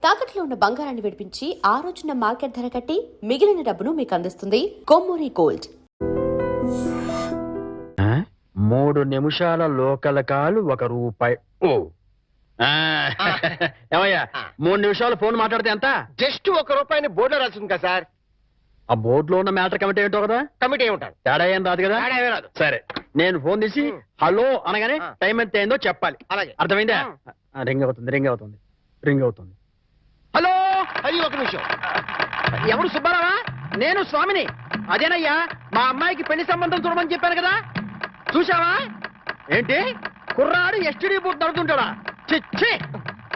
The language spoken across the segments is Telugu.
తాకట్లో ఉన్న బంగారాన్ని విడిపించి ఆ రోజున మార్కెట్ ధర కట్టి మిగిలిన డబ్బును మీకు అందిస్తుంది కొమ్మూరి గోల్డ్. 3 నిమిషాల లోకల్ కాలు ₹1. ఏమయ్యా 3 నిమిషాలు ఫోన్ మాట్లాడితే ఎంత? జస్ట్ ₹1 బోర్డులో రాసింది కదా సార్. ఆ బోర్డులో ఉన్న మ్యాటర్ కమిటీ ఏంటో కదా. కమిటీ ఏముంటారు, తేడా ఏం రాదు కదా. రాదు. సరే, నేను ఫోన్ తీసి హలో అనగానే టైం ఎంత అయిందో చెప్పాలి. అలాగే, అర్థమైందా? రింగ్ అవుతుంది. హలో, అది 1 నిమిషం. ఎవరు? సుబ్బారావా? నేను స్వామిని. అదేనయ్యా, మా అమ్మాయికి పెళ్లి సంబంధం చూడమని చెప్పాను కదా. చూసావా? ఏంటి కుర్రాడు ఎస్టీడీ బూత్ నడుపుతుంటాడా? చిచ్చి,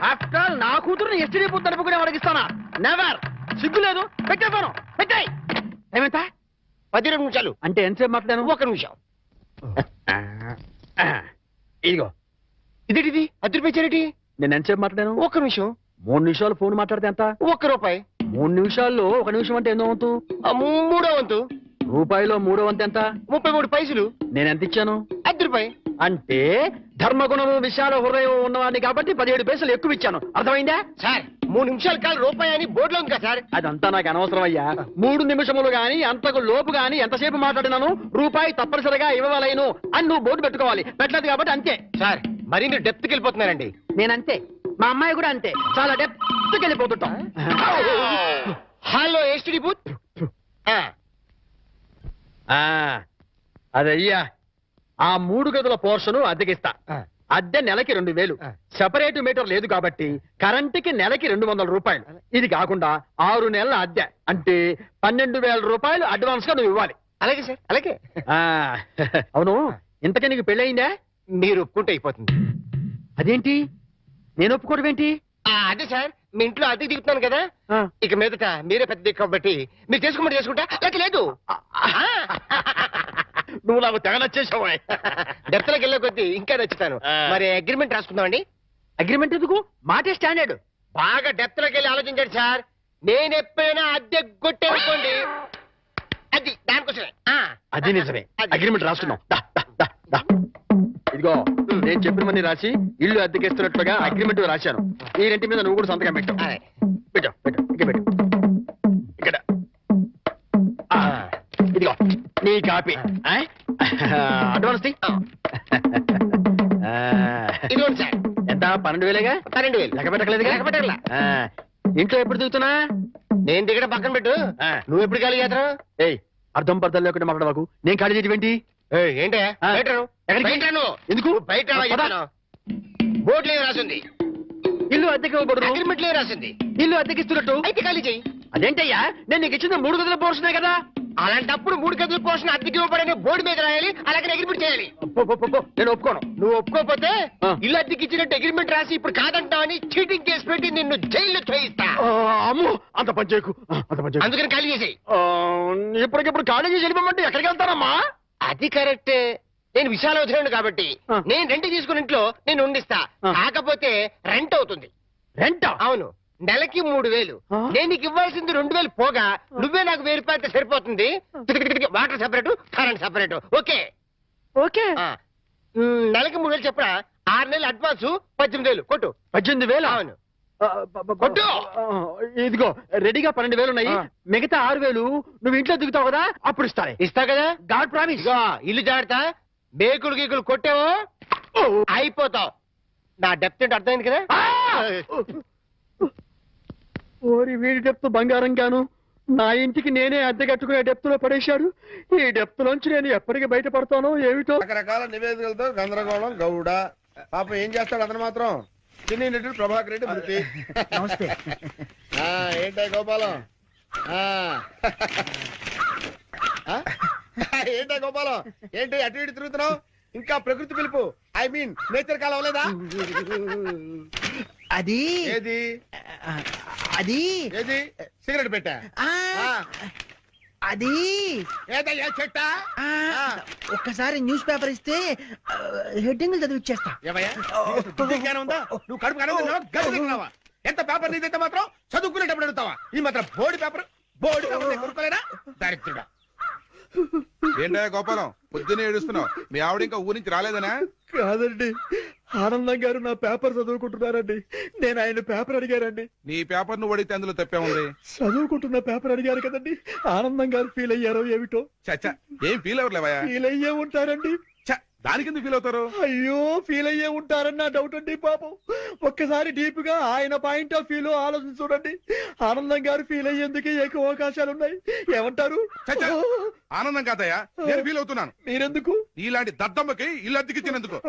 ఆఫ్టర్ ఆల్ నా కూతురుని ఎస్టీడీ బూత్ నడుపుకునే అడిగిస్తానా? నెవర్. సిగ్గులేదు. పెట్టేపోను, పెట్టాయి. ఏమంత? 12 నిమిషాలు అంటే ఎంతసేపు మాట్లాడాను? 1 నిమిషం. ఇదిగో ఇది ₹10 చారిటీ. నేను ఎంతసేపు మాట్లాడాను? 1 నిమిషం. 3 నిమిషాలు ఫోన్ మాట్లాడితే ఎంత? ₹1. 3 నిమిషాల్లో 1 నిమిషం అంటే ఎన్నో వంతు? 3వ వంతు. రూపాయిలో 3వ వంతు ఎంత? 33 పైసలు. నేను ఎంత ఇచ్చాను? ₹10. అంటే ధర్మగుణము విశాల హృదయం ఉన్నవాడిని కాబట్టి 17 పైసలు ఎక్కువ ఇచ్చాను. అర్థమైందా? సార్ 3 నిమిషాల కాలు ₹1 అని బోర్డులో ఉంది కదా సార్. అదంతా నాకు అనవసరం అయ్యా. 3 నిమిషములు గాని అంతకు లోపు గాని ఎంతసేపు మాట్లాడినాను రూపాయి తప్పనిసరిగా ఇవ్వవలేను అని నువ్వు బోర్డు పెట్టుకోవాలి. పెట్టలేదు కాబట్టి అంతే. సార్ మరి మీరు డెప్త్కి వెళ్ళిపోతున్నారండి. నేనంతే, మా అమ్మాయి కూడా అంతే. చాలా డెప్త్కి వెళ్ళిపోతుంటాం. Hello STD booth. అదయ్యా, ఆ 3 గదుల పోర్షను అద్దెకిస్తా. అద్దె నెలకి 2000. సెపరేట్ మీటర్ లేదు కాబట్టి కరెంటుకి నెలకి ₹200. ఇది కాకుండా 6 నెలల అద్దె అంటే ₹12,000 అడ్వాన్స్ గా నువ్వు ఇవ్వాలి. అలాగే సార్, అలాగే. అవును, ఇంతకీ నీకు పెళ్ళయిందా? మీరు ఒప్పుకుంటే అయిపోతుంది. అదేంటి నేను ఒప్పుకోవడం ఏంటి? అదే సార్, మీ ఇంట్లో అద్దెకి దిగుతున్నాను కదా, ఇక మీదట మీరే పెద్ద దిక్కు కాబట్టి మీరు చేసుకోమంటే చేసుకుంటా, లేక లేదు. నువ్వు నాకు తెగ నచ్చేసావు. డెప్త్లోకి వెళ్ళే కొద్దీ ఇంకా నచ్చుతాను. మరి అగ్రిమెంట్ రాసుకుందామండి. అగ్రిమెంట్ ఎందుకు? మాటే స్టాండర్డ్. బాగా డెప్త్లోకి వెళ్ళి ఆలోచించండి సార్. నేను ఎప్పుడైనా అద్దె కొట్టేసుకోండి, అది దానికోసమే. అది నిజమే. అగ్రిమెంట్ రాసుకున్నాం. ఇదిగో నేను చెప్పినవన్నీ రాసి ఇల్లు అద్దెకిస్తున్నట్లుగా అగ్రిమెంట్ రాశాను. ఈ రెంటి మీద నువ్వు కూడా సంతకం పెట్టు. ఇక్కడ ఇదిగో నీ కాపీ. అడ్వాన్స్ ఇదిగోండి సార్. ఎంత? 12,000గా? 12,000. లెక్క పెట్టకలేదుగా? లెక్క పెట్టగల. ఇంట్లో ఎప్పుడు దిగుతున్నా? నేను దిగడం పక్కన పెట్టు, నువ్వు ఎప్పుడు ఖాళీ చేస్తావు? ఏయ్, అర్థం పర్థం లేకుండా మాట్లాడవాకు. నేను ఖాళీ చేయడం ఏంటి? ఏంటే ఎందుకు బయట బోర్డులో రాసింది ఇల్లు అద్దెకి ఇవ్వబడును, అగ్రిమెంట్ లో రాసింది ఇల్లు అద్దెకిస్తున్నట్టు. అయితే ఖాళీ చెయ్యి. అదేంటయ్యా, నేను నీకు ఇచ్చిన 3 గదుల పోర్షనే కదా. అలాంటప్పుడు 3 గదుల పోర్షన్ అద్దెకి ఇవ్వబడని బోర్డు మీద రాయాలి, అలాగే అగ్రిమెంట్ చేయాలి. నేను ఒప్పుకోను. నువ్వు ఒప్పుకోకపోతే ఇల్లు అద్దెకి ఇచ్చినట్టు అగ్రిమెంట్ రాసి ఇప్పుడు కాదంటావని చీటింగ్ కేసు పెట్టి నిన్ను జైల్లో చేయిస్తా. అమ్మో, అంత పని చేయకు. అందుకని ఖాళీ చేసేయి. ఇప్పటికిప్పుడు ఖాళీ చేసి వెళ్ళిపోమంటే ఎక్కడికి వెళ్తారమ్మా? అది కరెక్టే. నేను విశాల వదిలేను కాబట్టి నేను రెంట్ తీసుకుని ఇంట్లో నేను ఉండిస్తా. కాకపోతే రెంట్ అవుతుంది. రెంట్? అవును, నెలకి 3,000. నేను నీకు ఇవ్వాల్సింది 2,000 పోగా నువ్వే నాకు ₹1,000 సరిపోతుంది. Water separate, current separate. Okay okay. నెలకి 3,000 చెప్పరా? 6 నెలలు అడ్వాన్స్ 18,000 కొట్టు. 18,000? అవును కొట్టు. ఇదిగో రెడీగా 12,000 ఉన్నాయి. మిగతా 6,000 నువ్వు ఇంట్లో దిగుతావు కదా, అప్పుడు ఇస్తారే. ఇస్తా కదా, గాడ్ ప్రామిస్. ఇల్లు జాగ్రత్త. బేకులు గీకులు కొట్టావో అయిపోతావు. నా డెప్త్ ఏంటో అర్థమైంది కదా. ఓరి వీడి డెప్త్ బంగారం గాను నా ఇంటికి నేనే అద్దె కట్టుకునే డెప్త్ లో పడేశాడు. ఈ డెప్త్ నుంచి నేను ఎప్పటికి బయటపడతానో ఏమిటో. రకరకాల నివేదికలతో గందరగోళం గౌడ. పాపం ఏం చేస్తాడు అతను మాత్రం. చిన్ని నటుడు ప్రభాకర్ రెడ్డి మృతి. నమస్తే. ఏంటా గోపాలం? ఏంటా గోపాలం, ఏంటి అటు ఇటు తిరుగుతున్నావు? ఇంకా ప్రకృతి పిలుపు, ఐ మీన్ నేచర్ కాలం అవ్వలేదా? అది ఏది అది ఏది సిగరెట్ పెట్టా? అది ఏదయ్యా చెట్టా? ఒక్కసారి న్యూస్ పేపర్ ఇస్తే హెడ్డింగ్ చదివిచ్చేస్తా. ఏమయ్యా జ్ఞానం ఉందా? నువ్వు కడుపు కడుగుతున్నావా? ఎంత పేపర్ నీదైతే మాత్రం చదువుకునేటప్పుడు అడుగుతావా? ఈ మాత్రం బోర్డు పేపర్ కొనుక్కోలేనా? దరిద్రుడా. ఏంటయ్యా గోపాలం, పొద్దునే ఏడుస్తున్నావు? మీ ఆవిడ ఇంకా ఊరి నుంచి రాలేదనా? కాదండి, ఆనందం గారు నా పేపర్ చదువుకుంటున్నారండి. నేను ఆయన పేపర్ అడిగారండి. నీ పేపర్ నువ్వు అడిగితే అందులో తప్పే ఉంది. చదువుకుంటున్న పేపర్ అడిగారు కదండి. ఆనందం గారు ఫీల్ అయ్యారో ఏమిటో. చచ్చా, ఏం ఫీల్ అవ్వలేవయ్యా. ఫీల్ అయ్యే ఉంటారండి. దానికి ఎందుకు ఫీల్ అవుతారు? అయ్యో, ఫీల్ అయ్యే ఉంటారని నా డౌట్ అండి. పాపం ఒక్కసారి డీప్ గా ఆయన పాయింట్ ఆఫ్ వ్యూ లో ఆలోచన చూడండి. ఆనందం గారు ఫీల్ అయ్యేందుకే ఎక్కువ అవకాశాలు ఉన్నాయి. ఏమంటారు? చచ్చా, ఆనందం కాదయ్యా, నేను ఫీల్ అవుతున్నాను. మీరెందుకు? ఇలాంటి దద్దమ్మకి ఇల్లు అద్దెకిచ్చినందుకు.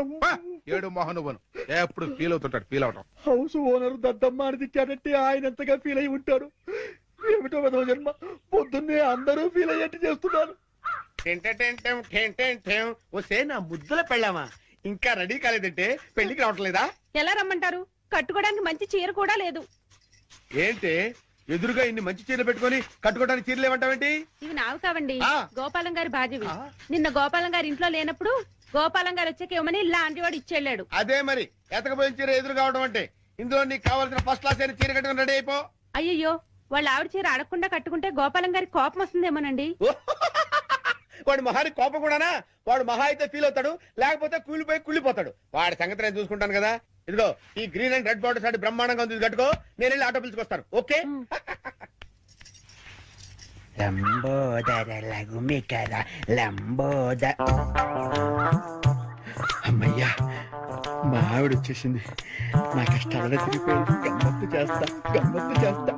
ఏడు మోహన్ నువ్వు ఎప్పుడు ఫీల్ అవుతుంటాడు. ఫీల్ అవటం హౌస్ ఓనర్ దద్దమ్మ అని తిట్టాడంటే ఆయన ఎంతగా ఫీల్ అయి ఉంటాడు. ఏమిటో విధవ జన్మ. పొద్దున్నే అందరూ ఫీల్ అయ్యేట్టు చేస్తున్నారు. వస్తే నా ముద్దుల పెళ్ళామా ఇంకా రెడీ కాలేదంటే పెళ్లికి రావట్లేదా? ఎలా రమ్మంటారు? కట్టుకోవడానికి మంచి చీర కూడా లేదు. ఏంటి ఎదురుగా ఇన్ని మంచి చీరలు పెట్టుకొని కట్టుకోవడానికి చీరలు ఏమంటావేంటి? ఇవి నావి కావండి, ఆ. గోపాలం గారి బాధ్యవి. నిన్న గోపాలం గారి ఇంట్లో లేనప్పుడు గోపాలం గారు వచ్చాక ఇవ్వమని లాంటి వాడు ఇచ్చెళ్ళాడు. అదే మరి ఎతకపోయిన చీర ఎదురు కావడం అంటే. ఇందులో నీకు కావాల్సిన ఫస్ట్ క్లాస్ అయిన చీర కట్టుకుని రెడీ అయిపో. అయ్యయ్యో, వాళ్ళ ఆవిడ చీర అడగకుండా కట్టుకుంటే గోపాలం గారి కోపం వస్తుందేమోనండి. వాడు మహానికి కోపం కూడానా? వాడు మహా అయితే ఫీల్ అవుతాడు, లేకపోతే కూలిపోయి కుళ్ళిపోతాడు. వాడి సంగతి నేను చూసుకుంటాను కదా. ఇదిగో ఈ గ్రీన్ అండ్ రెడ్ బార్డర్ సాటి బ్రహ్మాండంగా ఉంది, ఇది కట్టుకో. నేను వెళ్ళి ఆటో పిలుచుకొస్తాను. ఓకే? లంబోదర లఘుమికర లంబోద. అమ్మయ్యా, మా ఆవిడ వచ్చేసింది. నా కష్టాలలో తిరిగిపోయింది. గమ్మత్తు చేస్తా, గమ్మత్తు చేస్తా.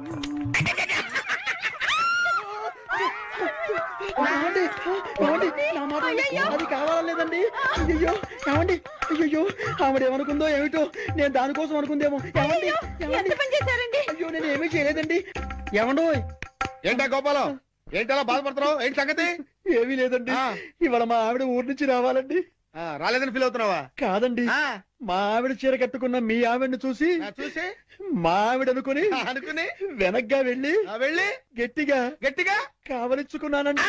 అది కావాలేదండి. అయ్యో ఏమండి, అయ్యో ఆవిడ ఏమనుకుందో ఏమిటో. నేను దానికోసం అనుకుందేమో. ఏమండి, ఎంత పని చేశారండి? అయ్యో నేను ఏమీ చేయలేదండి. ఏమండో? ఏంటా గోపాలం, ఏంటలా బాధపడుతున్నావు? ఏంటి సంగతి? ఏమీ లేదండి. ఇవాళ మా ఆవిడ ఊరి నుంచి రావాలండి. రాలేదని ఫీల్ అవుతున్నావా? కాదండి, మా ఆవిడ చీర కట్టుకున్న మీ ఆవిడని చూసి చూసి మా ఆవిడ అనుకుని వెనక్గా వెళ్ళి గట్టిగా గట్టిగా కావలించుకున్నానండి.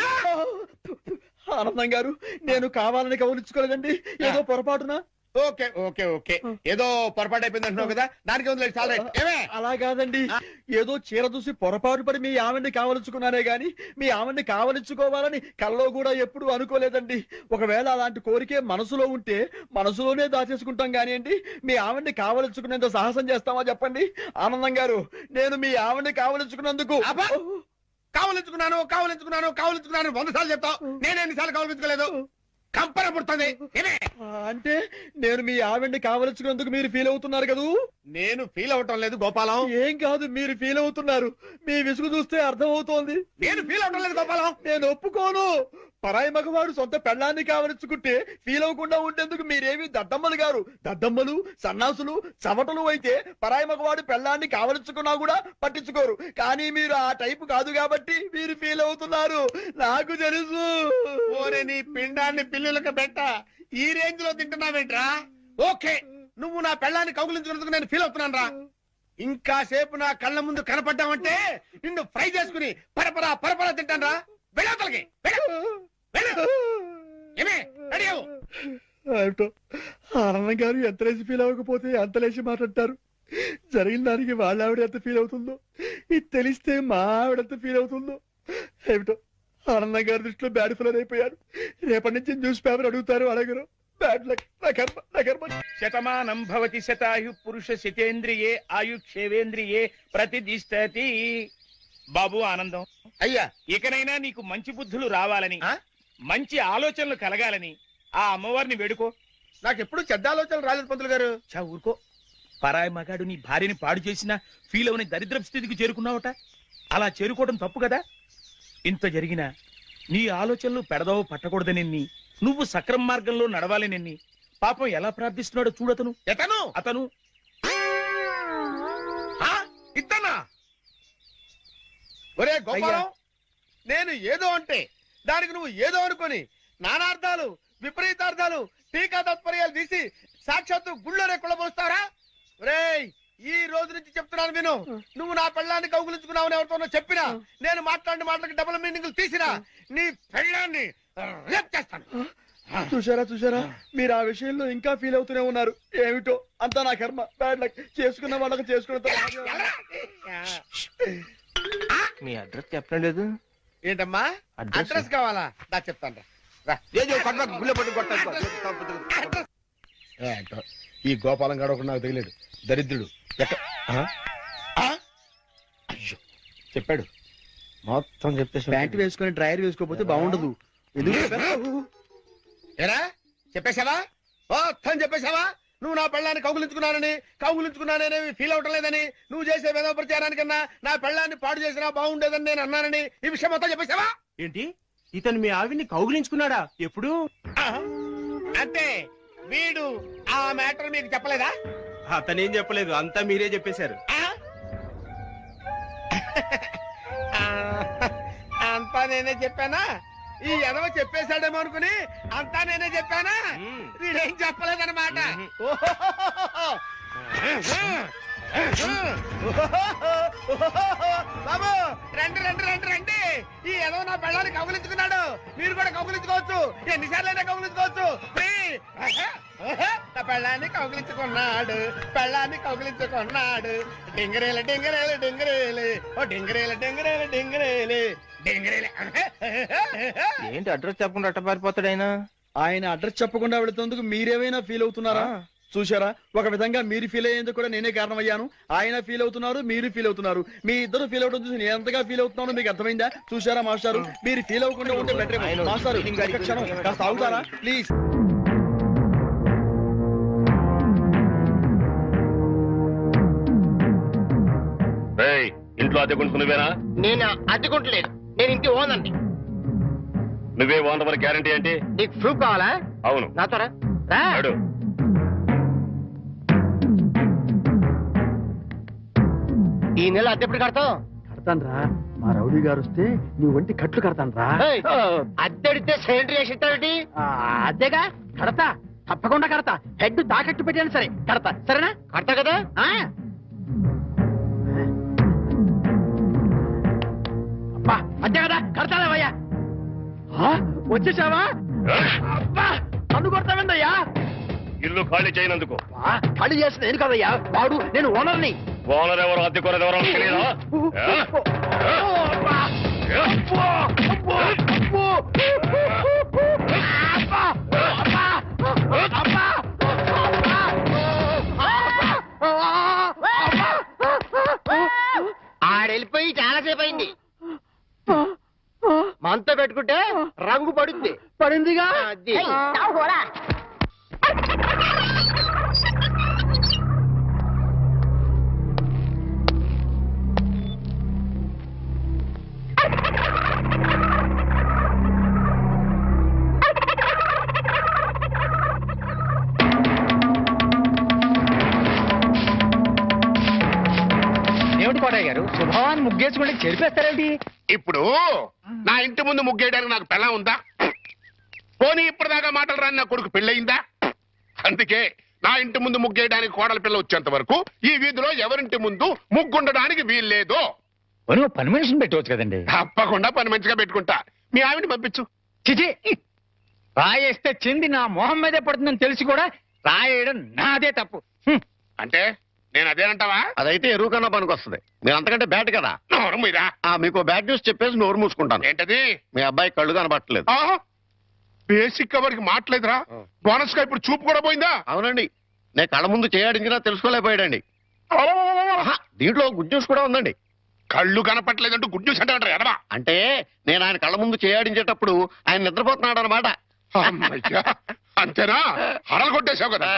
ఆనందం గారు, నేను కావాలని కవలించుకోలేదండి. ఏదో పొరపాటున. ఓకే ఓకే ఓకే, ఏదో పొరపాటు అయిపోయింది అంటున్నావు కదా, దానికి ఉంది చాలా. అలా కాదండి, ఏదో చీర చూసి పొరపాటు పడి మీ ఆవిడ్ని కావలించుకున్నానే గాని మీ ఆవిడ్ని కావలించుకోవాలని కల్లో కూడా ఎప్పుడు అనుకోలేదండి. ఒకవేళ అలాంటి కోరికే మనసులో ఉంటే మనసులోనే దాచేసుకుంటాం కానివ్వండి, మీ ఆవిడ్ని కావలించుకునేంత సాహసం చేస్తామా చెప్పండి? ఆనందం గారు, నేను మీ ఆవిడ్ని కావలించుకున్నందుకు కావలించుకున్నాను కావలించుకున్నాను కావలించుకున్నాను 100 సార్లు చెప్తావు. నేను ఎన్నిసార్లు కావలించుకోలేదు? కంపన పుడుతుంది. అంటే నేను మీ ఆవిడ్ని కావలించుకున్నందుకు మీరు ఫీల్ అవుతున్నారు కదూ? నేను ఫీల్ అవటం లేదు గోపాలం. ఏం కాదు, మీరు ఫీల్ అవుతున్నారు. మీ విసుగు చూస్తే అర్థం అవుతోంది. నేను ఫీల్ అవటం లేదు గోపాలం. నేను ఒప్పుకోను. పరాయి మగవాడు సొంత పెళ్ళాన్ని కావలించుకుంటే ఫీల్ అవ్వకుండా ఉండేందుకు మీరేమి దద్దమ్మలు గారు? దద్దమ్మలు, సన్నాసులు, చవటలు అయితే పరాయి మగవాడు పెళ్ళాన్ని కావలించుకున్నా కూడా పట్టించుకోరు. కానీ మీరు ఆ టైపు కాదు కాబట్టి మీరు ఫీల్ అవుతున్నారు. నాకు తెలుసు. ఓరే నీ పిండాన్ని పిల్లులకు పెట్ట, ఈ రేంజ్ లో తింటున్నావేంట్రా? ఓకే, నువ్వు నా పెళ్ళాన్ని కౌగులించుకున్నందుకు నేను ఫీల్ అవుతున్నాను రా. ఇంకా సేపు నా కళ్ళ ముందు కనపడ్డావంటే నిన్ను ఫ్రై చేసుకుని పరపరా పరపరా తింటాను రా. వెళ్ళవతలకి ఆనందం గారు ఎంత లేచి ఫీల్ అవ్వకపోతే అంత లేచి మాట్లాడతారు. జరిగిన దానికి వాళ్ళ ఆవిడ ఎంత ఫీల్ అవుతుందో, ఇది తెలిస్తే మా ఆవిడ ఎంత ఫీల్ అవుతుందో ఏమిటో. ఆనందం గారి దృష్టిలో బ్యాడ్ ఫిలర్ అయిపోయారు. రేపటి నుంచి న్యూస్ పేపర్ అడుగుతారు, అడగరు. Bad luck. నా కర్మ. శతమానం భవతి శతాయు పురుష శతేంద్రియే ఆయుక్షేవేంద్రియే ప్రతిదిష్టతి. బాబు ఆనందం, అయ్యా, ఇకనైనా నీకు మంచి బుద్ధులు రావాలని, మంచి ఆలోచనలు కలగాలని ఆ అమ్మవారిని వేడుకో. నాకెప్పుడు చెడ్డ ఆలోచనలు రాలేదు పంతులు గారు. చా ఊరుకో. పరాయి మగాడు నీ భార్యని పాడు చేసినా ఫీల్ అవని దరిద్రపు స్థితికి చేరుకున్నావుట. అలా చేరుకోవడం తప్పు కదా. ఇంత జరిగినా నీ ఆలోచనలు పెడదావు పట్టకూడదనెన్ని, నువ్వు సక్రమ మార్గంలో నడవాలనెన్ని పాపం ఎలా ప్రార్థిస్తున్నాడో చూడతను. అతను ఇతనా? ఒరే గోపాలం, నేను ఏదో అంటే దానికి నువ్వు ఏదో అనుకొని నానార్థాలు విపరీతార్థాలు టీకా తత్పర్యాలు తీసి సాక్షాత్తు గుళ్ళోనే కుళ్ళబోస్తారా? ఒరేయ్, ఈ రోజు నుంచి చెప్తున్నాను విను. నువ్వు నా పెళ్ళాన్ని కౌగులించుకున్నావు ఎవరితోనో చెప్పినా, నేను మాట్లాడిన మాటలకి డబుల్ మీనింగ్లు తీసినా నీ పెళ్ళాన్ని రేప్ చేస్తాను. చూసారా, మీరు ఆ విషయంలో ఇంకా ఫీల్ అవుతూనే ఉన్నారు. ఏమిటో అంతా నా కర్మ. Bad luck. చేసుకున్న వాళ్ళకి చేసుకున్న. మీ అడ్రస్ చెప్పడం లేదు ఏంటమ్మా? అడ్రస్ కావాలా? దా చెప్తాను రా. ఏంటో, ఈ గోపాలం గాడు ఒకడు నాకు తగిలేడు, దరిద్రుడు. అయ్యో చెప్పాడు, మొత్తం చెప్పేసి. ప్యాంట్ వేసుకొని డ్రైయర్ వేసుకోకపోతే బాగుండదు. ఎందుకు చెప్పావు? ఏరా చెప్పేశావా? మొత్తం చెప్పేశావా? నువ్వు నా పెళ్ళాన్ని కౌగులించుకున్నానని ఫీల్ అవటం లేదని, నువ్వు చేసే వేద ప్రచారానికన్నా నా పెళ్ళాన్ని పాడు చేసినా బాగుండేదని నేను అన్నానని ఈ విషయం మొత్తం చెప్పేశావా? ఏంటి, ఇతను మీ ఆవిడ్ని కౌగిలించుకున్నాడా? ఎప్పుడు? అంటే వీడు ఆ మ్యాటర్ మీకు చెప్పలేదా? అతనేం చెప్పలేదు, అంతా మీరే చెప్పేశారు. అంతా నేనే చెప్పానా? ఈ ఎదవ చెప్పేశాడేమో అనుకుని అంతా నేనే చెప్పానా? వీడేం చెప్పలేదన్నమాట. బాబు రండి రండి రండి రండి, ఈ ఎదవ నా పెళ్ళాన్ని కౌగులించుకున్నాడు. మీరు కూడా కౌగులించుకోవచ్చు, ఎన్నిసార్లైనా కౌగులించుకోవచ్చు. నా పెళ్ళాన్ని కౌగులించుకున్నాడు, డింగరేలు డింగరేలు డింగరేలు, ఓ డింగరేలు డింగరేలు డింగరేలు డింగరేలు. ఏంటి అడ్రస్ చెప్పకుండా అట్ట పారిపోతాడు ఆయన? ఆయన అడ్రస్ చెప్పకుండా వెళుతున్నందుకు మీరేమైనా ఫీల్ అవుతున్నారా? చూశారా, ఒక విధంగా మీరు ఫీల్ అయ్యేందుకు కూడా నేనే కారణమయ్యాను. ఆయన ఫీల్ అవుతున్నారు, మీరు ఫీల్ అవుతున్నారు. మీ ఇద్దరు ఫీల్ అవడం చూసి నేను ఎంతగా ఫీల్ అవుతున్నానో మీకు అర్థమైందా? చూశారా మాస్టారు, మీరు ఫీల్ అవ్వకుండా ఉంటే బెటర్. మాస్టారు ఒక్క క్షణం కాస్త ఆగుతారా ప్లీజ్? ఇంట్లో అద్దెకుంటు నువ్వేనా? నేను అద్దెకుంటలేదు, నేను ఇంటి ఓనండి. నువ్వే ఓనర్ మరి గ్యారంటీ ఏంటి? నీకు ప్రూఫ్ కావాలా? అవును. నాతో రా. అడు. ఈ నెల అద్దె ఎప్పుడు కడతావు? కడతాను రా, మా రౌడీ గారు వస్తే నీ ఒంటి కట్లు కడతాను రా. అద్దెడితే సిలిండర్ వేసి ఇస్తావేంటి? అద్దెగా కడతా, తప్పకుండా కడతా. హెడ్ తాకట్టు పెట్టాను సరే కడతా, సరేనా? కడతా కదా. అద్దె కదా కడతావయ్యా. వచ్చేసావా? నన్ను కొడతావేందయ్యా? ఇల్లు ఖాళీ చేయనందుకు. ఖాళీ చేసిన నేను కదయ్యా, వాడు నేను ఓనర్ని. ఓనర్ ఎవరో అద్దెకోనర్ ఎవరో తెలియదా? ఆడెళ్ళిపోయి చాలాసేపు అయింది. మనతో పెట్టుకుంటే రంగు పడుద్ది. పడిందిగా. ఏమిటి కోటయ్య గారు, శుభవాన్ని ముగ్గేసుకుంటే చెరిపేస్తారేంటి? ఇప్పుడు నా ఇంటి ముందు ముగ్గేయడానికి నాకు పెళ్ళం ఉందా? పోనీ ఇప్పటిదాకా మాటలు రాని నా కొడుకు పెళ్ళయిందా? అందుకే నా ఇంటి ముందు ముగ్గేయడానికి కోడల పిల్ల వచ్చేంత వరకు ఈ వీధిలో ఎవరింటి ముందు ముగ్గుండడానికి వీల్లేదు. పని మనిషిని పెట్టవచ్చు కదండి. తప్పకుండా పని మంచిగా పెట్టుకుంటా. మీ ఆవిడ పంపించు. చిచి, రాయేస్తే చింది నా మొహం మీదే పడుతుందని తెలిసి కూడా రాయేయడం నాదే తప్పు. అంటే నేను అదేనంటావా? అదైతే ఎరువు కన్నా పనికి వస్తుంది. మీరు అంతకంటే బ్యాట్ కదా. నోరు మీరా. మీకు బ్యాడ్ న్యూస్ చెప్పేసి నోరు మూసుకుంటాను. ఏంటది? మీ అబ్బాయి కళ్ళు కనబట్టలేదు. బేసిక్ కవర్కి మాట్లేదురా. బోనస్ గా ఇప్పుడు చూపు కూడా పోయిందా? అవునండి, నేను కళ్ళ ముందు చేయడించినా తెలుసుకోలేకపోయాడండి. దీంట్లో గుడ్ న్యూస్ కూడా ఉందండి. కళ్ళు కనపట్లేదంటూ గుడ్ న్యూస్ అంటే ఎడవా? అంటే నేను ఆయన కళ్ళ ముందు చేయాడించేటప్పుడు ఆయన నిద్రపోతున్నాడు అనమాట. అంతేనా? హరలు కొట్టేశావు కదా.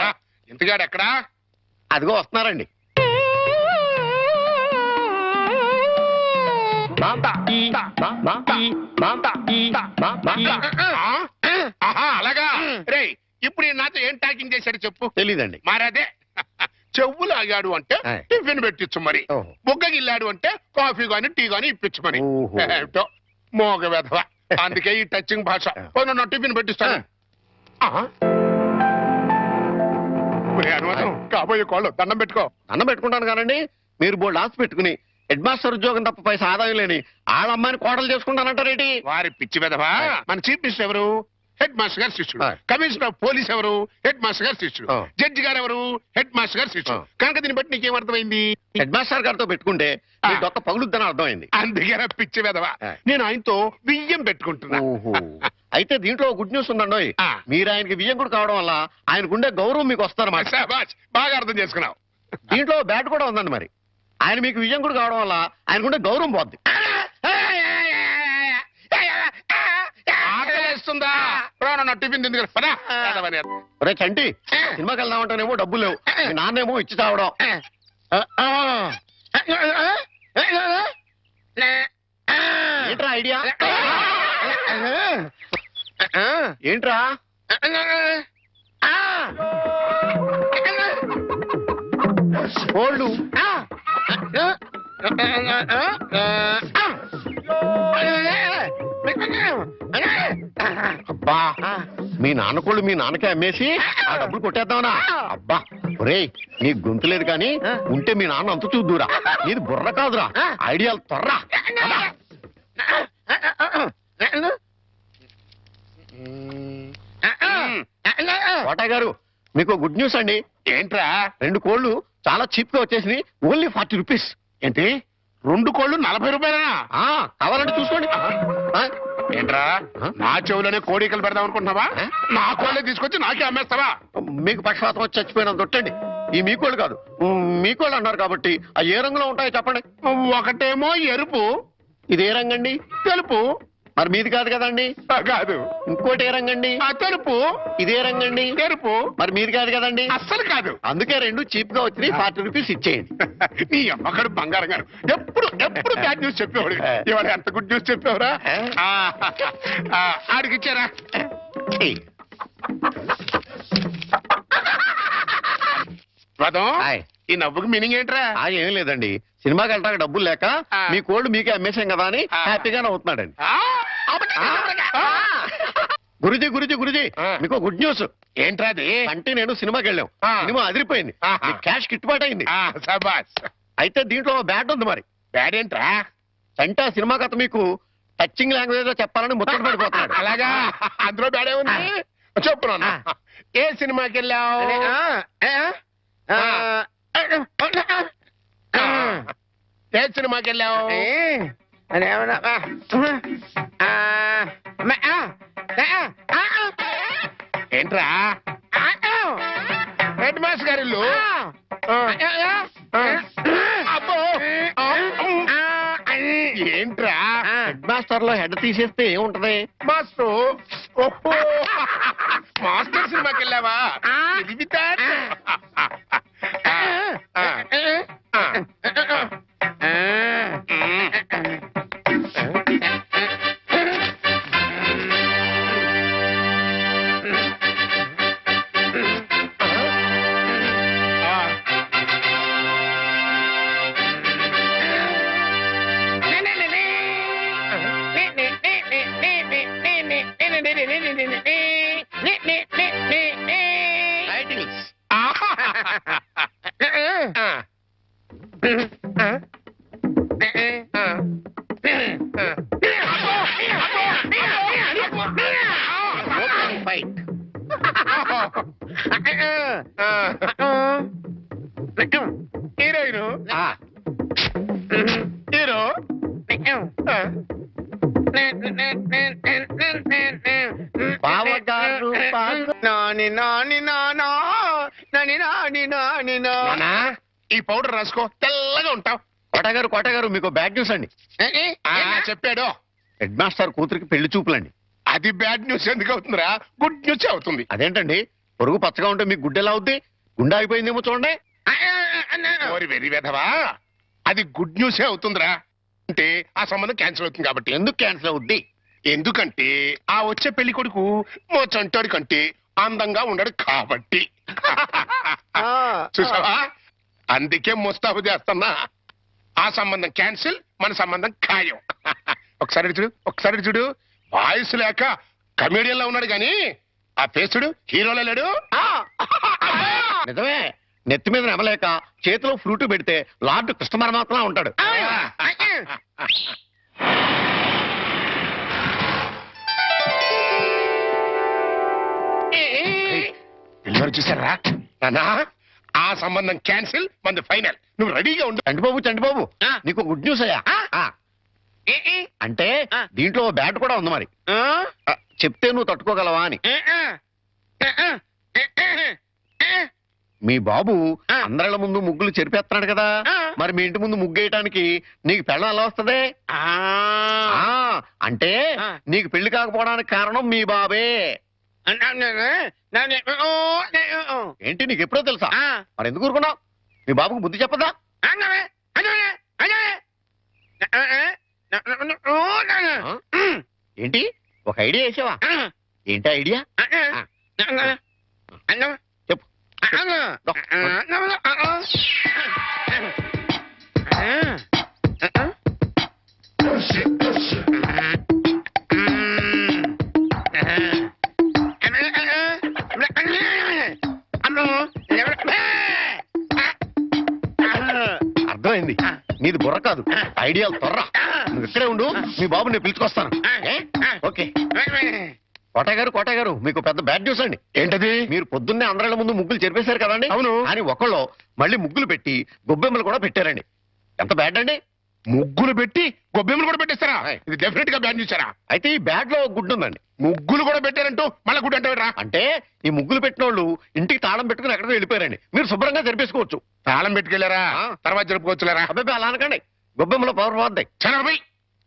ఇంతగాడు ఎక్కడా? అదిగో వస్తున్నారండి. అలాగా. రే ఇప్పుడు నాతో ఏం టాకింగ్ చేశాడు చెప్పు. తెలీదండి. మరదే చెవులు ఆగాడు అంటే టిఫిన్ పెట్టించు, మరి బుగ్గగిల్లాడు అంటే కాఫీ గాని టీ గాని ఇప్పించు మరి. ఏమిటో మోగ వెధవ. అందుకే ఈ టచింగ్ భాష. నా టిఫిన్ పెట్టిస్తాను. కాబోయే కోళ్ళు దండం పెట్టుకో. దండం పెట్టుకుంటాను కానండి, మీరు బోల్డ్ ఆస్తి పెట్టుకుని హెడ్ మాస్టర్ ఉద్యోగం తప్ప పైసా ఆదాయం లేని వాళ్ళ అమ్మాయిని కోడలు చేసుకుంటానంటారేంటి? వారి పిచ్చి వెధవా. మన చీఫ్ మినిస్టర్ ఎవరు? హెడ్ మాస్టర్ గారు శిష్యుడు. ఆ. కమిషనర్ ఆఫ్ పోలీస్ ఎవరు? హెడ్ మాస్టర్ గారు శిష్యుడు. ఆ. జడ్జి గారు ఎవరు? హెడ్ మాస్టర్ గారు శిష్యుడు. ఆ. కనుక దీన్ని బట్టి నీకేమర్థమైంది? హెడ్ మాస్టర్ గారితో పెట్టుకుంటే మీ ఆ. డొక్క పగులుద్దని అర్థమైంది. అందుకే పిచ్చి వెదవా, ఆ. నేను ఆయనతో బియ్యం పెట్టుకుంటున్నా. ఓహో. అయితే దీంట్లో గుడ్ న్యూస్ ఉందండి. ఆ. మీరు ఆయనకి వియ్యంకుడు కావడం వల్ల ఆయనకుండే గౌరవం మీకు వస్తారన్నమాట. శాబాష్, బాగా అర్థం చేసుకున్నావు. దీంట్లో బ్యాట్ కూడా ఉందండి మరి. ఆయన మీకు వియ్యంకుడు కావడం వల్ల ఆయనకుండే గౌరవం పోద్ది. ఆకలేస్తుందా? నా టిఫిన్ తింది కదా, పద. వెధవని. ఒరే చంటి, సినిమాకి వెళ్దామంటేనేమో డబ్బులు లేవు, మీ నాన్నేమో ఇచ్చి తావడం. ఏంట్రా ఐడియా? ఏంట్రా? కోళ్ళు. అబ్బా, మీ నాన్న కోళ్ళు మీ నాన్నకే అమ్మేసి ఆ డబ్బులు కొట్టేద్దామనా? అబ్బా ఒరేయ్, నీ గొంతు లేదు కానీ ఉంటే మీ నాన్న అంత చూద్దురా. నీది బుర్ర కాదురా, ఐడియాలు త్వరరా. కోట గారు, మీకు గుడ్ న్యూస్ అండి. ఏంట్రా? 2 కోళ్ళు చాలా చీప్ గా వచ్చేసినాయి. Only 40 rupees. ఏంటి 2 కోళ్ళు 40 రూపాయలనా? కావాలంటే చూసుకోండి. ఏంట్రా, నా చెవులోనే కోడికలు పెడదాం అనుకుంటున్నావా? ఆ? నా కోళ్ళే తీసుకొచ్చి నాకే అమ్మేస్తావా? మీకు పక్షపాతం వచ్చి చచ్చిపోయినంత తొట్టండి. ఈ మీ కోళ్ళు కాదు, మీ కోళ్ళు అన్నారు కాబట్టి ఆ ఏ రంగులో ఉంటాయో చెప్పండి. ఒకటేమో ఎరుపు, ఇది ఏ రంగండి? తెలుపు. మరి మీది కాదు కదండి. కాదు, ఇంకోటి ఏ రంగండి? ఆ తెలుపు. ఇదే రంగండి. తెలుపు. మరి మీది కాదు కదండి. అస్సలు కాదు. అందుకే 2 చీప్ గా వచ్చినాయి. 40 రూపీస్ ఇచ్చేయండి. నీ అమ్మకడు బంగారం గారు ఎప్పుడు బ్యాడ్ న్యూస్ చెప్పేవాడు. ఇవాళ ఎంత గుడ్ న్యూస్ చెప్పేవరా? ఆడికి ఇచ్చారా? రథం, హాయ్. ఈ నవ్వుకి మీనింగ్ ఏంట్రా? ఏం లేదండి, సినిమాకి వెళ్ళడానికి డబ్బులు లేక ఆ. మీ కోళ్ళు మీకే అమ్మేశాం కదా అని హ్యాపీగానే అవుతున్నాడండి. గురుజీ గురుజీ గురుజీ, ఆ. మీకు గుడ్ న్యూస్. ఏంట్రా అది? అంటే నేను సినిమాకి వెళ్ళాం. ఆ. సినిమా అదిరిపోయింది. ఆహా. మీ క్యాష్ గిట్టుబాటు అయింది. సబాస్. అయితే దీంట్లో బ్యాట్ ఉంది మరి. బ్యాడ్ ఏంట్రా? అంటే ఆ సినిమా కథ మీకు టచింగ్ లాంగ్వేజ్ లో చెప్పాలని ముచ్చట పడిపోతున్నాడు. అలాగా? అందులో బ్యాడే ఉంది. చెప్పు నాన్న. ఏ సినిమాకి వెళ్ళావు? ఏ సినిమాకి వెళ్ళావు? ఏంట్రా? హెడ్ మాస్టర్ గారి ఇల్లు. అబ్బో. ఏంట్రా? హెడ్ మాస్టర్ లో హెడ్ తీసేస్తే ఏముంటది? మాస్టర్. ఓహో, మాస్టర్ సినిమాకి వెళ్ళావా? తెలివితేట. టైటిల్స్. Opening fight. హీరోయిన్. ఆ, హీరో. బావగారు బాగా- నాన్నా, ఈ పౌడర్ రాసుకో, తెల్లగా ఉంటావు. కోట గారు మీకు బ్యాడ్ న్యూస్ అండి. చెప్పాడు. హెడ్ మాస్టర్ కూతురికి పెళ్లి చూపులండి. అది బ్యాడ్ న్యూస్ ఎందుకు అవుతుందిరా? గుడ్ న్యూస్ అవుతుంది. అదేంటండి, పొరుగు పచ్చగా ఉంటే మీకు గుడ్డ ఎలా అవుద్ది? గుండె అయిపోయిందేమో చూడండి. ఓరి వెర్రి వెధవా, అది గుడ్ న్యూసే అవుతుందిరా. అంటే ఆ సంబంధం క్యాన్సిల్ అవుతుంది కాబట్టి. ఎందుకు క్యాన్సిల్ అవుద్ది? ఎందుకంటే ఆ వచ్చే పెళ్లి కొడుకు మా చంటాడి కంటే అందంగా ఉండడు కాబట్టి. చూసావా, అందుకే ముస్తాబు చేస్తున్నా. ఆ సంబంధం క్యాన్సిల్, మన సంబంధం ఖాయం. ఒకసారి చూడు, వాయిస్ లేక కమేడియన్ లా ఉన్నాడు గాని ఆ ఫేసుడు హీరోలో లేడు. నిజమే, నెత్తి మీద నెమలేక చేతిలో ఫ్రూట్ పెడితే లార్డ్ కృష్ణ పరమాత్మ ఉంటాడు. మరి చూసారా నానా ఆ సంబంధం క్యాన్సిల్ మంది ఫైనల్ నువ్వు రెడీగా ఉండు చంటిబాబు ఆ. నీకు గుడ్ న్యూస్ అయ్యా ఆ? ఏ, ఏ, అంటే ఆ. దీంట్లో బ్యాట్ కూడా ఉంది మరి ఆ? ఆ, చెప్తే నువ్వు తట్టుకోగలవా అని ఏ, ఏ, ఏ, ఏ, ఏ, ఏ, ఏ. మీ బాబు ఆ. అందరిళ్ళ ముందు ముగ్గులు చెరిపేస్తున్నాడు కదా ఆ. మరి మీ ఇంటి ముందు ముగ్గు వేయటానికి నీకు పెళ్ళం ఎలా వస్తది ఆ. ఆ, అంటే ఆ. నీకు పెళ్లి కాకపోవడానికి కారణం మీ బాబే ఏంటి నీకు ఎప్పుడో తెలుసా ఆ. మరి ఎందుకు ఊరుకున్నావు మీ బాబుకు బుద్ధి చెప్పదా ఆ? ఏంటి ఒక ఐడియా వేసావా ఏంటి ఐడియా చెప్పు అర్థమైంది నీది బుర్ర కాదు ఐడియాలు తొర్రా నువ్వు ఇక్కడే ఉండు మీ బాబు నేను పిలుచుకొస్తాను ఏ? ఓకే కోటయ్య గారు మీకు పెద్ద బ్యాడ్ న్యూస్ అండి ఏంటది మీరు పొద్దున్నే అందరిళ్ళ ముందు ముగ్గులు చెరిపేశారు కదండి అవును. అని ఒకళ్ళు మళ్ళీ ముగ్గులు పెట్టి గొబ్బెమ్మలు కూడా పెట్టారండి ఎంత బ్యాడ్ అండి ముగ్గులు పెట్టి గొబ్బెమ్మలు కూడా పెట్టేస్తారా ఆయ్. ఇది డెఫినెట్ గా బ్యాన్ చేశారా అయితే ఈ బ్యాడ్ లో గుడ్డు ఉందండి ముగ్గులు కూడా పెట్టారంటూ మళ్ళీ గుడ్డు అంటే రా అంటే ఈ ముగ్గులు పెట్టిన వాళ్ళు ఇంటికి తాళం పెట్టుకుని ఎక్కడికో వెళ్ళిపోయారండి మీరు శుభ్రంగా జరిపేసుకోవచ్చు తాళం పెట్టుకెళ్ళారా ఆ. తర్వాత జరుపుకోవచ్చులేరా అబ్బాయి అలా అనకండి గొబ్బెమ్మలో పవర్ పోద్దాయి చనరబై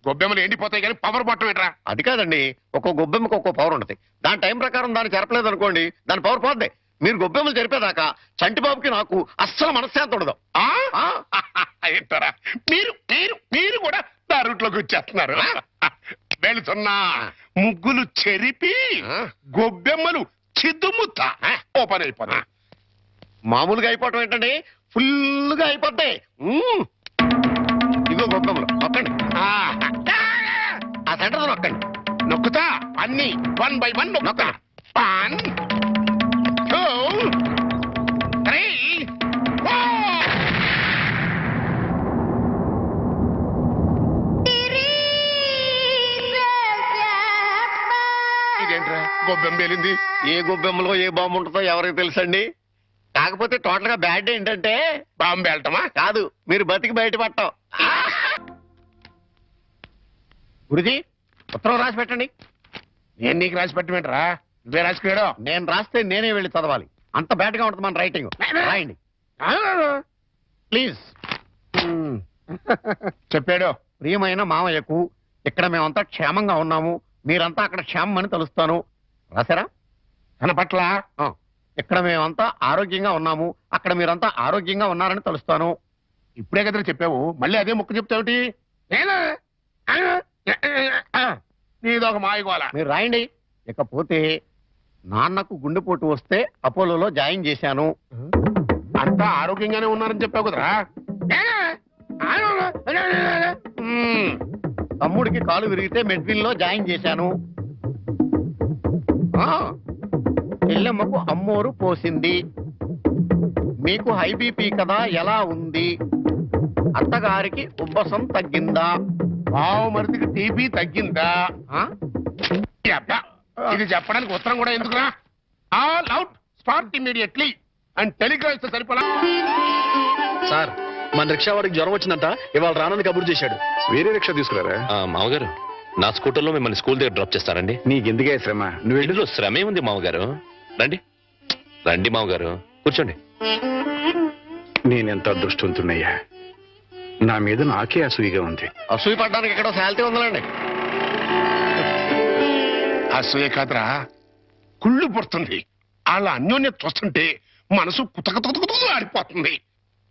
గొబ్బెమ్మలు ఎండిపోతాయి కానీ పవర్ బట్టం ఏంట్రా అది కాదండి ఒక్కో గొబ్బెమ్మకి ఒక్కో పవర్ ఉంటుంది దాని టైం ప్రకారం దాన్ని చెరపలేదు అనుకోండి దాని పవర్ పోద్ది మీరు గొబ్బెమ్మలు జరిపేదాకా చంటిబాబుకి నాకు అస్సలు మనశ్శాంతి ఉండదు ఆ? ఆ, ఏంటారా మీరు మీరు మీరు కూడా నా రూట్లోకి వచ్చేస్తున్నారు వెళుతున్నా ముగ్గులు చెరిపి ఆ. గొబ్బెమ్మలు చిద్దుముత్త ఓపెన్ అయిపోతా మామూలుగా అయిపోవటం ఏంటండి ఫుల్గా అయిపోతాయి ఇదిగో గొబ్బెమ్మలు నొక్కండి ఆ సెంటర్ నొక్కండి నొక్కుతా అన్ని 1 by 1 నొక్కుతా 1 2 3 4 ఇదేంట్రా గొబ్బెమ్మ పేలింది ఏ గొబ్బెమ్మలో ఏ బాంబు ఉంటుందో ఎవరికి తెలుసండి కాకపోతే టోటల్ గా బ్యాడ్ ఏంటంటే బాంబు వెళ్ళటమా కాదు మీరు బతికి బయట పట్టాం గురుజీ ఉత్తరం రాసి పెట్టండి నేను నీకు రాసి పెట్టమేంట్రా నువ్వే రాసుకున్నాడు నేను రాస్తే నేనే వెళ్ళి చదవాలి అంత బ్యాడ్ గా ఉంటుంది మన రైటింగ్ రాయండి ప్లీజ్ చెప్పాడు ప్రియమైన మామయ్యకు ఇక్కడ మేమంతా క్షేమంగా ఉన్నాము మీరంతా అక్కడ క్షేమం అని తలుస్తాను రాశారా తన పట్ల ఆ. ఇక్కడ మేమంతా ఆరోగ్యంగా ఉన్నాము అక్కడ మీరంతా ఆరోగ్యంగా ఉన్నారని తలుస్తాను ఇప్పుడే కదా చెప్పావు మళ్ళీ అదే ముక్క చెప్తావుటి నీదొక మాయగోల మీరు రాయండి ఇకపోతే నాన్నకు గుండెపోటు వస్తే అపోలోలో జాయిన్ చేశాను అంతా ఆరోగ్యంగానే ఉన్నారని చెప్పావు కదరా తమ్ముడికి కాలు విరిగితే మెడ్విన్ లో జాయిన్ చేశాను ఆ, చెల్లెమ్మకు అమ్మోరు పోసింది మీకు హై బీపీ కదా ఎలా ఉంది అత్తగారికి ఉబ్బసం తగ్గిందా బావు మరిదికి టీబీ తగ్గిందా ఆ? అబ్బా, ఇది చెప్పడానికి ఉత్తరం కూడా ఎందుకురా all out start immediately and telegrams సరిపోలా సార్ మన రిక్షా వాడికి జ్వరం వచ్చిందంట ఇవాళ రానని కబురు చేశాడు వేరే రిక్షా తీసుకురారా మామగారు నా స్కూటర్లో మిమ్మల్ని స్కూల్ దగ్గర డ్రాప్ చేస్తారండి నీకెందుకే శ్రమ నువ్వు వెళ్ళు ఇంట్లో శ్రమే ఉంది మామగారు రండి రండి మామగారు కూర్చోండి నేనెంత అదృష్టవంతున్నయ్యా నా మీద నాకే అసూయగా ఉంది అసూయ పడ్డానికి ఎక్కడో శాలిటీ ఉందండి అసూయ కాదురా కుళ్ళు పుడుతుంది వాళ్ళ అన్యోన్యత చూస్తుంటే మనసు కుతకుతకుతకు ఆడిపోతుంది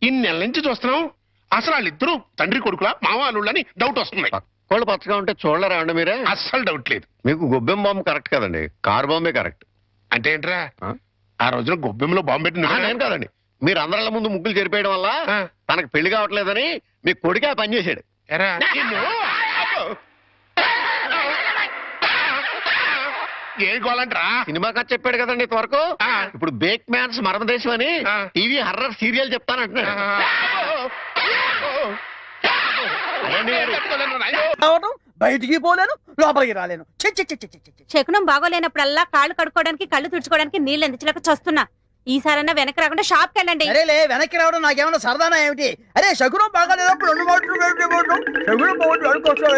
ఇన్నెల నుంచి చూస్తున్నాం అసలు వాళ్ళిద్దరూ తండ్రి కొడుకులా మావాళ్ళని డౌట్ వస్తుంది పక్కోళ్ళు పచ్చగా ఉంటే చూడలేరా అండి మీరే అస్సలు డౌట్ లేదు మీకు గొబ్బెం బాంబు కరెక్ట్ కదండి కార్ బాంబే కరెక్ట్ అంటే ఏంట్రా ఆ? ఆ రోజున గొబ్బెమ్మలో బాంబు పెట్టి నేను కాదండి మీరు అందరిళ్ళ ముందు ముగ్గులు చెరిపేయడం వల్ల ఆ. తనకు పెళ్లి కావట్లేదని మీ కొడుకే ఆ పని చేశాడు ఎరా, నిన్ను? అబ్బో. ఏ గోలంట్రా సినిమా కథ చెప్పాడు కదండి ఇంతవరకు ఆ. ఇప్పుడు బేక్ మ్యాన్స్ మరణదేశం అని ఆ. టీవీ హర్రర్ సీరియల్ చెప్తానంటున్నాడు అదేంటి మరి? రావడం బయటికి పోలేను లోపలికి రాలేను ఛీ, ఛీ, ఛీ, ఛీ, ఛీ, ఛీ. శకునం బాగోలేనప్పుడల్లా కాళ్ళు కడుక్కోవడానికి కళ్ళు తుడుచుకోవడానికి నీళ్ళు ఎందుచలేక చస్తున్నా ఈసారన్నా వెనక రాకుండా షాప్కి వెళ్ళండి. అరేలే వెనక్కి రావడం నాకేమన్నా సరదానా ఏమిటి? అరే శకునం బాగాలేనప్పుడు 2 మాటలు శకునం బాగుంది అనుకోసం.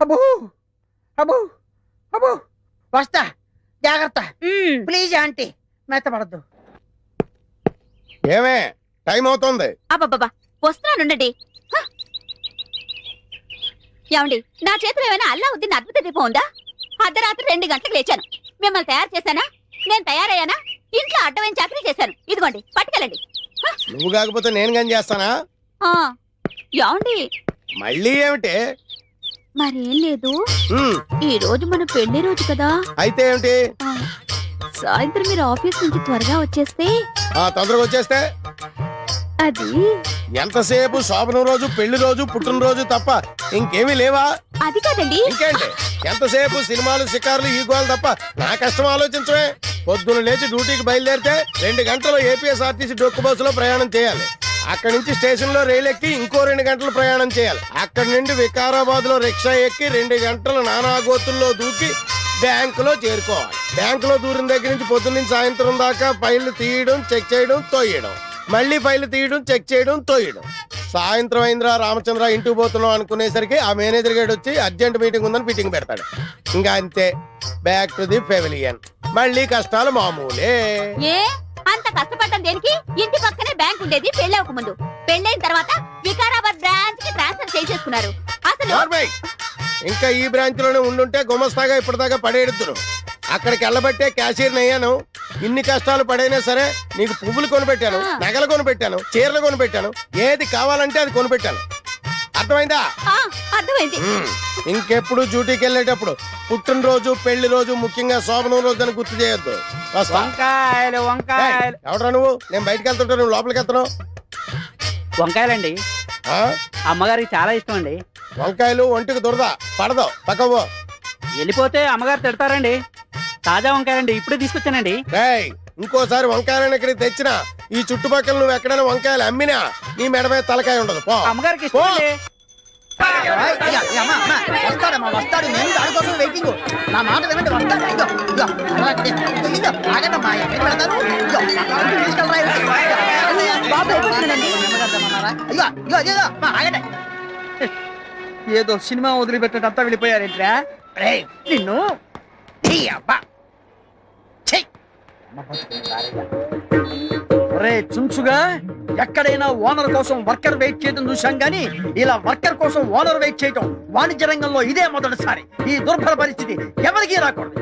అబ్బో అబ్బో అబ్బో వస్తా, జాగ్రత్త ప్లీజ్ ఆంటీ, మెత్తపడద్దు. ఏమే టైం అవుతుంది. అబ్బబ్బబ్బా వస్తున్నానుండండి. ఏమండి, నా చేతిలో ఏమైనా అల్లావుద్దీన్ అద్భుత దీపం ఉందా? అర్ధరాత్రి 2 గంటలకు లేచాను. మిమ్మల్ని తయారు చేశానా? నేను తయారయ్యానా? ఇంట్లో అడ్డమైన చాకరీ చేశాను. ఇదిగోండి పట్టుకెళ్ళండి. నువ్వు కాకపోతే నేను కానీ చేస్తానా? ఏమండి, మళ్ళీ ఏమిటి? మరేం లేదు, ఈ రోజు మన పెళ్లి రోజు కదా. అయితే ఏమిటి? సాయంత్రం మీరు ఆఫీస్ నుంచి త్వరగా వచ్చేస్తే. తొందరగా వచ్చేస్తే అది ఎంతసేపు శోభనం రోజు, పెళ్లి రోజు, పుట్టినరోజు తప్ప ఇంకేమీ లేవా? అది కాదండి. ఇంకేంటి? ఎంతసేపు సినిమాలు, షికారులు, ఈ గోలు తప్ప నా కష్టం ఆలోచించవే. పొద్దున లేచి డ్యూటీకి బయలుదేరితే 2 గంటలు ఏపీఎస్ఆర్టీసీ డొక్కు బస్సులో ప్రయాణం చేయాలి. అక్కడి నుంచి స్టేషన్ లో రైలు ఎక్కి ఇంకో 2 గంటలు ప్రయాణం చేయాలి. అక్కడి నుండి వికారాబాద్ లో రిక్షా ఎక్కి 2 గంటలు నానాగోతుల్లో దూకి బ్యాంకులో చేరుకోవాలి. బ్యాంకులో దూరిన దగ్గర నుంచి పొద్దున్న నుంచి సాయంత్రం దాకా ఫైళ్లు తీయడం, చెక్ చేయడం, తోయడం, మళ్ళీ ఫైళ్లు తీయడం, చెక్ చేయడం, తోయడం. సాయంత్రం అయిందిరా రామచంద్ర ఇంటికి పోతున్నాం అనుకునేసరికి ఆ మేనేజర్ గేట్ వచ్చి అర్జెంట్ మీటింగ్ ఉందని మీటింగ్ పెడతాడు. ఇంకా అంతే, బ్యాక్ టు ది పెవిలియన్. మళ్ళీ కష్టాలు మామూలే. ఏ అంత కష్టపడటం దేనికి? ఇంటి పక్కనే బ్యాంక్ ఉండేది పెళ్ళవక ముందు. పెళ్ళైన తర్వాత వికారాబాద్ బ్రాంచ్ కి ట్రాన్స్ఫర్ చేసేసుకున్నారు. అసలు ఇంకా ఈ బ్రాంచ్ లోనే ఉండుంటే గుమస్తాగా ఇప్పటిదాకా పడేడుతురు. అక్కడికి వెళ్ళబట్టే క్యాషియర్ అయ్యాను. ఇన్ని కష్టాలు పడైనా సరే నీకు పువ్వులు కొనిపెట్టాను, నగలు కొనిపెట్టాను, చీరలు కొనిపెట్టాను, ఏది కావాలంటే అది కొనిపెట్టాను. అర్థమైందా? అర్థమైంది. ఇంకెప్పుడు డ్యూటీకి వెళ్ళేటప్పుడు పుట్టినరోజు, పెళ్లి రోజు, ముఖ్యంగా శోభనం రోజు అని గుర్తు చేయొద్దు. వంకాయలు వంకాయలు. ఎవడరా నువ్వు? నేను బయటకు వెళ్తుంటా, నువ్వు లోపలికి వెళ్తున్నావు. వంకాయలండి, అమ్మగారికి చాలా ఇష్టం అండి. వంకాయలు ఒంటికి దురద పడదు, పక్కవో. వెళ్ళిపోతే అమ్మగారు తిడతారండి. తాజా వంకాయలండి, ఇప్పుడే తీసుకొచ్చానండి. ఇంకోసారి వంకాయలను ఇక్కడికి తెచ్చినా, ఈ చుట్టుపక్కల నువ్వు ఎక్కడైనా వంకాయలు అమ్మినా నీ మెడ మీద తలకాయ ఉండదు. పో. అమ్మగారికి ఇష్టం అండి. వస్తాడమ్మా, వస్తాడు. నేను దానికోసం వెయిటింగ్. నా మాట వినండి, వస్తాడు. ఏదో సినిమా వదిలిపెట్టినట్టు అంతా వెళ్ళిపోయారేంట్రా? నిన్ను చుంచుగా ఎక్కడైనా ఓనర్ కోసం వర్కర్ వెయిట్ చేయడం చూశాం గానీ ఇలా వర్కర్ కోసం ఓనర్ వెయిట్ చేయటం వాణిజ్య రంగంలో ఇదే మొదటిసారి. ఈ దుర్భర పరిస్థితి ఎవరికీ రాకూడదు.